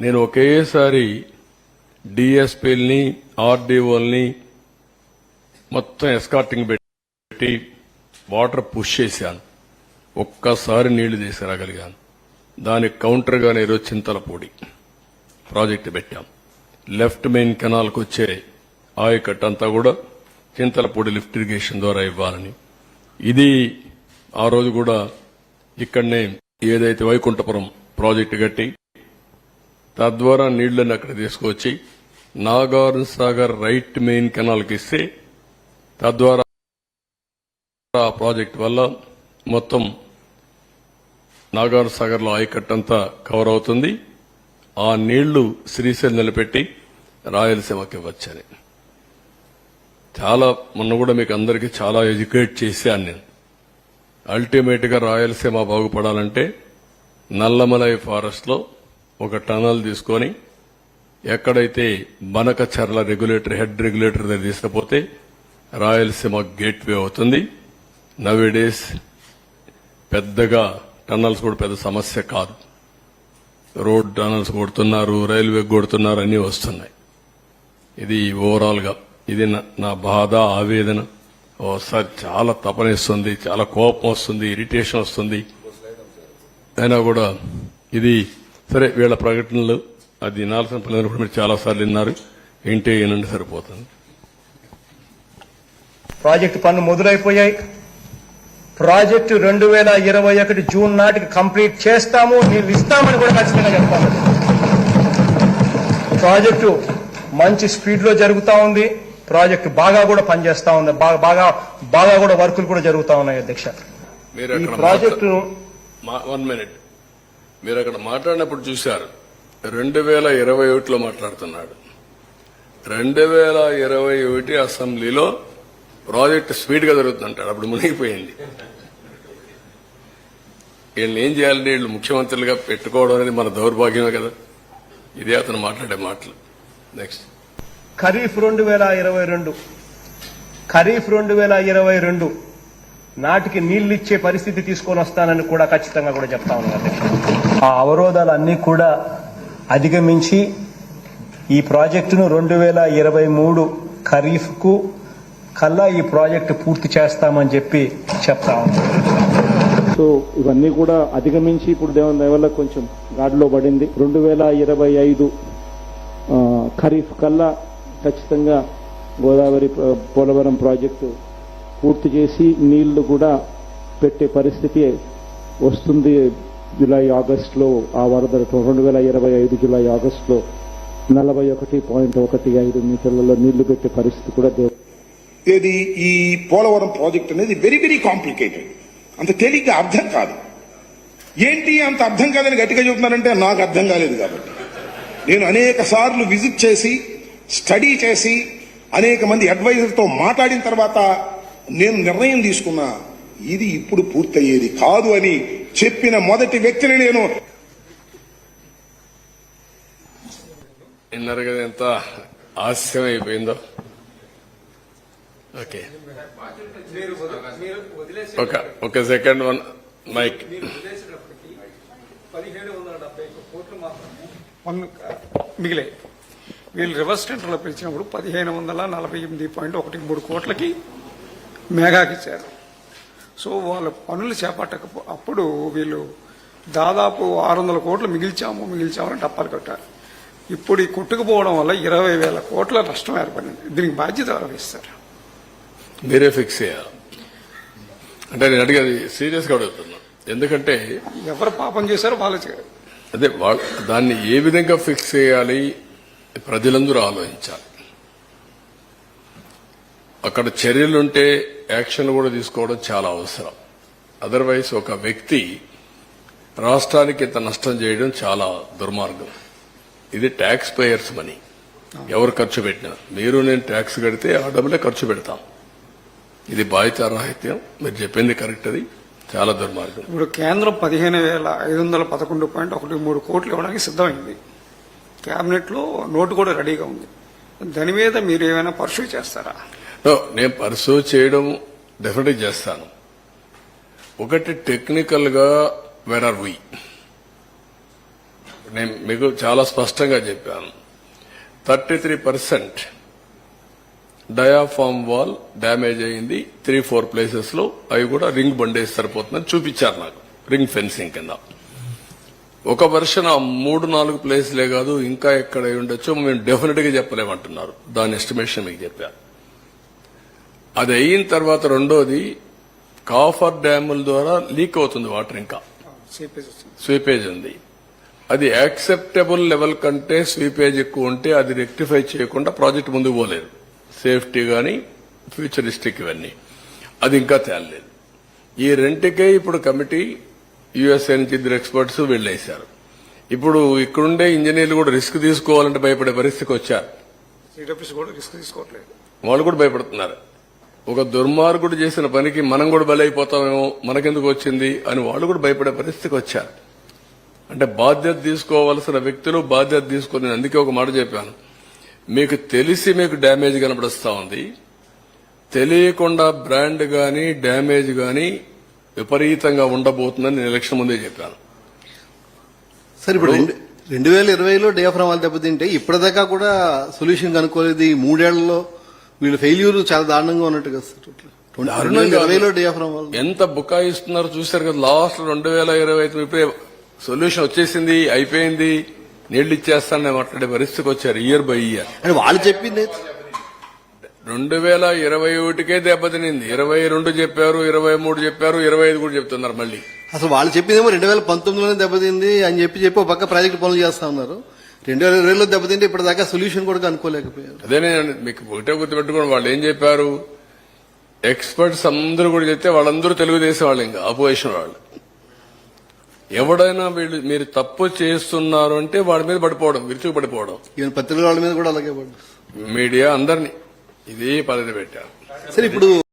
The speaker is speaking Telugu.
నేను ఒకేసారి డిఎస్పీల్ని ఆర్డీఓల్ని మొత్తం ఎస్కార్టింగ్ పెట్టి వాటర్ పుష్ చేశాను. ఒక్కసారి నీళ్లు తీసుకురాగలిగాను. దానికి కౌంటర్గానే ఈరోజు చింతలపూడి ప్రాజెక్టు పెట్టాం. లెఫ్ట్ మెయిన్ కెనాల్కు వచ్చే ఆయకట్టు అంతా కూడా చింతలపూడి లిఫ్ట్ ఇరిగేషన్ ద్వారా ఇవ్వాలని, ఇది ఆ రోజు కూడా ఇక్కడనే ఏదైతే వైకుంఠపురం ప్రాజెక్టు కట్టి తద్వారా నీళ్లను అక్కడ తీసుకొచ్చి నాగార్జున సాగర్ రైట్ మెయిన్ కెనాల్కి ఇస్తే తద్వారా ఆ ప్రాజెక్టు వల్ల మొత్తం నాగార్జున సాగర్ లో ఆయకట్టంతా కవర్ అవుతుంది. ఆ నీళ్లు శ్రీశైలం నిలబెట్టి రాయలసీమకి ఇవ్వచ్చని చాలా మొన్న కూడా మీకు అందరికీ చాలా ఎడ్యుకేట్ చేశాను నేను. అల్టిమేట్ గా రాయలసీమ బాగుపడాలంటే నల్లమలై ఫారెస్ట్ లో ఒక టనల్ తీసుకొని ఎక్కడైతే బనకచర్ల రెగ్యులేటర్ హెడ్ రెగ్యులేటర్ దగ్గర తీసుకుపోతే రాయలసీమ గేట్వే అవుతుంది. నవేడేస్ పెద్దగా టన్నల్స్ కూడా పెద్ద సమస్య కాదు. రోడ్ టనల్స్ కొడుతున్నారు, రైల్వే కొడుతున్నారు, అన్నీ వస్తున్నాయి. ఇది ఓవరాల్ గా ఇది నా బాధ, ఆవేదన. ఓసారి చాలా తపనిస్తుంది, చాలా కోపం వస్తుంది, ఇరిటేషన్ వస్తుంది. అయినా కూడా ఇది సరే, వీళ్ళ ప్రకటనలు అది వినాల్సిన పిల్లలు కూడా మీరు చాలాసార్లు విన్నారు. ఏంటి ఏనండి సరిపోతుంది. ప్రాజెక్టు పనులు మొదలైపోయాయి. ప్రాజెక్టు 2021 జూన్ నాటికి కంప్లీట్ చేస్తాము, నీళ్ళు ఇస్తామని కూడా ఖచ్చితంగా చెప్తాము. ప్రాజెక్టు మంచి స్పీడ్ లో జరుగుతా ఉంది. ప్రాజెక్టు బాగా కూడా పనిచేస్తా ఉంది. బాగా కూడా వర్కులు కూడా జరుగుతా ఉన్నాయి. అధ్యక్ష, ఈ ప్రాజెక్టును 1 మినిట్ మీరు అక్కడ మాట్లాడినప్పుడు చూశారు. 2021లో మాట్లాడుతున్నాడు. 2021 అసెంబ్లీలో ప్రాజెక్టు స్పీడ్ గా జరుగుతుందంటాడు. అప్పుడు మునిగిపోయింది. వీళ్ళని ఏం చేయాలంటే వీళ్ళు ముఖ్యమంత్రులుగా పెట్టుకోవడం అనేది మన దౌర్భాగ్యమే కదా. ఇదే అతను మాట్లాడే మాటలు. నెక్స్ట్ ఖరీఫ్ 2022 నాటికి నీళ్లిచ్చే పరిస్థితి తీసుకొని వస్తానని కూడా ఖచ్చితంగా కూడా చెప్తా ఉన్నారు. ఆ అవరోధాలన్నీ కూడా అధిగమించి ఈ ప్రాజెక్టును 2023 ఖరీఫ్ కు కల్లా ఈ ప్రాజెక్టు పూర్తి చేస్తామని చెప్పి చెప్తా ఉన్నారు. సో ఇవన్నీ కూడా అధిగమించి ఇప్పుడు దేవుని దయ వల్ల కొంచెం గాడిలో పడింది. 2025 ఖరీఫ్ కల్లా ఖచ్చితంగా గోదావరి పోలవరం ప్రాజెక్టు పూర్తి చేసి నీళ్లు కూడా పెట్టే పరిస్థితి వస్తుంది. జూలై ఆగస్టులో ఆ వరద 2025 జూలై ఆగస్టులో 41.15 మీటర్లలో నీళ్లు పెట్టే పరిస్థితి కూడా ఏది ఈ పోలవరం ప్రాజెక్ట్ అనేది వెరీ వెరీ కాంప్లికేటెడ్. అంత తేలిగ్గా అర్థం కాదు. ఏంటి అంత అర్థం కాదని గట్టిగా చెబుతున్నారంటే నాకు అర్థం కాలేదు. కాబట్టి నేను అనేక సార్లు విజిట్ చేసి స్టడీ చేసి అనేక మంది అడ్వైజర్తో మాట్లాడిన తర్వాత నేను నిర్ణయం తీసుకున్నా, ఇది ఇప్పుడు పూర్తయ్యేది కాదు అని చెప్పిన మొదటి వ్యక్తిని నేను. విన్నారు కదా ఎంత ఆలస్యం అయిపోయిందో. ఓకే, ఒక సెకండ్, వన్ మైక్. 1771 కోట్లు మాత్రమే మిగిలాయి. వీళ్ళు రివర్స్ టెండర్లో పిలిచినప్పుడు 1548.13 కోట్లకి మేఘాకి ఇచ్చారు. సో వాళ్ళ పనులు చేపట్టకపో వీళ్ళు దాదాపు 600 కోట్లు మిగిల్చామని డప్పాలు కట్టారు. ఇప్పుడు ఈ కొట్టుకుపోవడం వల్ల 20,000 కోట్ల నష్టం ఏర్పడింది. దీనికి బాధ్యత వహిస్తారు. మీరే ఫిక్స్ చేయాలి అంటే నేను అడిగేది సీరియస్ గా అడుగుతున్నా. ఎందుకంటే ఎవరు పాపం చేశారో వాళ్ళు అదే దాన్ని ఏ విధంగా ఫిక్స్ చేయాలి ప్రజలందరూ ఆలోచించాలి. అక్కడ చర్యలుంటే యాక్షన్ కూడా తీసుకోవడం చాలా అవసరం. అదర్వైజ్ ఒక వ్యక్తి రాష్ట్రానికి ఇంత నష్టం చేయడం చాలా దుర్మార్గం. ఇది ట్యాక్స్ పేయర్స్ మనీ. ఎవరు ఖర్చు పెట్టినా మీరు నేను ట్యాక్స్ కడితే ఆ డబ్బులే ఖర్చు పెడతాం. ఇది బాధ్యతారాహిత్యం. మీరు చెప్పింది కరెక్ట్. అది చాలా దుర్మార్గం. ఇప్పుడు కేంద్రం 15,511.13 కోట్లు ఇవ్వడానికి సిద్ధమైంది. కేబినెట్ లో నోటు కూడా రెడీగా ఉంది. దాని మీద మీరు ఏమైనా పర్సూ చేస్తారా? నేను పర్సూ చేయడం డెఫినెట్గా చేస్తాను. ఒకటి టెక్నికల్ గా వేర్ ఆర్ వి నేను మీకు చాలా స్పష్టంగా చెప్పాను. 33% డయాఫామ్ వాల్ డ్యామేజ్ అయింది 3-4 ప్లేసెస్ లో. అవి కూడా రింగ్ బండేసి సరిపోతుందని చూపించారు నాకు, రింగ్ ఫెన్సింగ్ కింద. ఒక వర్షన్ 3-4 ప్లేస్లే కాదు, ఇంకా ఎక్కడ అయి ఉండొచ్చో మేము డెఫినెట్ గా చెప్పలేమంటున్నారు. దాని ఎస్టిమేషన్ మీకు చెప్పారు. అది అయిన తర్వాత రెండోది, కాఫర్ డ్యాముల ద్వారా లీక్ అవుతుంది వాటర్, ఇంకా సిపిఎస్ వచ్చింది. స్వీపేజ్ ఉంది. అది యాక్సెప్టబుల్ లెవెల్ కంటే స్వీపేజ్ ఎక్కువ ఉంటే అది రెక్టిఫై చేయకుండా ప్రాజెక్ట్ ముందుకు పోలేదు. సేఫ్టీ గాని ఫ్యూచరిస్టిక్ ఇవన్నీ అది ఇంకా తేలలేదు. ఈ రెంటికే ఇప్పుడు కమిటీ యుఎస్ఏ నుంచి 2 ఎక్స్పర్ట్స్ వెళ్లేశారు. ఇప్పుడు ఇక్కడుండే ఇంజనీర్లు కూడా రిస్క్ తీసుకోవాలంటే భయపడే పరిస్థితికి వచ్చారు. సిడబ్ల్యూసీ కూడా రిస్క్ తీసుకోవట్లేదు. వాళ్ళు కూడా భయపడుతున్నారు. ఒక దుర్మార్గుడు చేసిన పనికి మనం కూడా బలైపోతామేమో, మనకెందుకు వచ్చింది అని వాళ్ళు కూడా భయపడే పరిస్థితికి వచ్చారు. అంటే బాధ్యత తీసుకోవాల్సిన వ్యక్తులు బాధ్యత తీసుకుని, అందుకే ఒక మాట చెప్పాను, మీకు తెలిసి మీకు డ్యామేజ్ కనబడుస్తా ఉంది, తెలియకుండా బ్రాండ్ గాని డ్యామేజ్ గాని విపరీతంగా ఉండబోతుందని నేను ఎలక్షన్ ముందే చెప్పాను. సార్ ఇప్పుడు 2020లో డియాఫ్రామ్ వాళ్ళు దెబ్బతింటే ఇప్పటిదాకా కూడా సొల్యూషన్ కనుక్కోలేదు. ఈ 3 ఏళ్లలో వీళ్ళ ఫెయిల్యూర్ చాలా దారుణంగా ఉన్నట్టు కదా సార్. 2020లో డియాఫ్రామ్ వాళ్ళు ఎంత బుకాయిస్తున్నారో చూశారు కదా. లాస్ట్ 2025 ఇప్పుడే సొల్యూషన్ వచ్చేసింది, అయిపోయింది, నీళ్లు ఇచ్చేస్తానని మాట్లాడే పరిస్థితికి వచ్చారు. ఇయర్ బై ఇయర్ అంటే వాళ్ళు చెప్పింది 2021కే దెబ్బతినింది. 22 చెప్పారు, 23 చెప్పారు, 25 కూడా చెప్తున్నారు మళ్ళీ. అసలు వాళ్ళు చెప్పిందేమో 2019లోనే దెబ్బతింది అని చెప్పి ఒక పక్క ప్రాజెక్ట్ పనులు చేస్తా ఉన్నారు. 2020లో దెబ్బతింటే ఇప్పటిదాకా సొల్యూషన్ కూడా కనుక్కోలేకపోయారు. అదే నేను మీకు ఒకటే గుర్తుపెట్టుకోండి, వాళ్ళు ఏం చెప్పారు, ఎక్స్పర్ట్స్ అందరూ కూడా చెప్తే వాళ్ళందరూ తెలుగుదేశం వాళ్ళు, ఇంకా అపోజిషన్ వాళ్ళు. ఎవడైనా వీళ్ళు మీరు తప్పు చేస్తున్నారు అంటే వాడి మీద పడిపోవడం, విరుచుకు పడిపోవడం. ఈవెన్ పత్రికల వాళ్ళ మీద కూడా అలాగే పడ్డారు. మీడియా అందరినీ ఇదే పద్ధతి పెట్టారు. సరే ఇప్పుడు